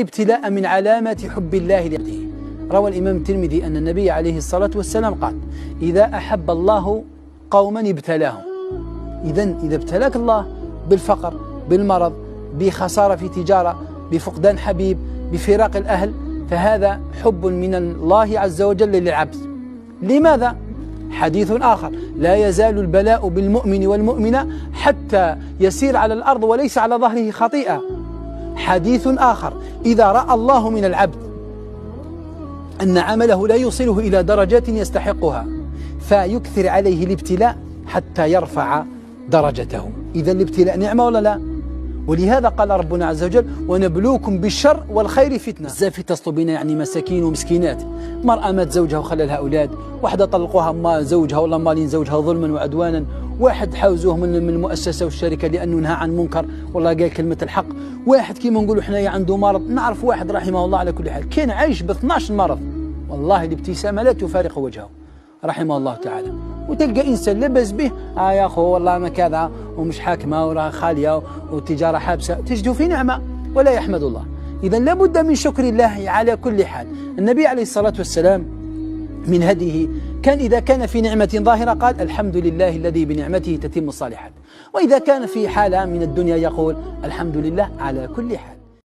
ابتلاء من علامات حب الله لعبده. روى الإمام الترمذي أن النبي عليه الصلاة والسلام قال: إذا أحب الله قوما ابتلاهم. إذا ابتلاك الله بالفقر، بالمرض، بخسارة في تجارة، بفقدان حبيب، بفراق الأهل، فهذا حب من الله عز وجل للعبد. لماذا؟ حديث آخر: لا يزال البلاء بالمؤمن والمؤمنة حتى يسير على الأرض وليس على ظهره خطيئة. حديث آخر: إذا رأى الله من العبد أن عمله لا يوصله إلى درجات يستحقها فيكثر عليه الابتلاء حتى يرفع درجته. إذا الابتلاء نعمة ولا لا؟ ولهذا قال ربنا عز وجل: ونبلوكم بالشر والخير فتنة. بزاف يتصلوا بنا يعني مساكين ومسكينات، مرأة مات زوجها وخلى لها أولاد، واحدة طلقوها ما زوجها ولا مالين زوجها ظلما وعدوانا، واحد حاوزوه من المؤسسة والشركة لأنه نهى عن منكر والله قال كلمة الحق، واحد كيما نقولوا حنايا عنده مرض. نعرف واحد رحمه الله على كل حال كان عايش ب 12 مرض، والله الابتسامة لا تفارق وجهه رحمه الله تعالى. وتلقى إنسان لبس به يا أخو والله ما كذا ومش حاكمة وراه خالية والتجارة حابسة، تجده في نعمة ولا يحمد الله. إذا لابد من شكر الله على كل حال. النبي عليه الصلاة والسلام من هديه كان إذا كان في نعمة ظاهرة قال: الحمد لله الذي بنعمته تتم الصالحات، وإذا كان في حالة من الدنيا يقول: الحمد لله على كل حال.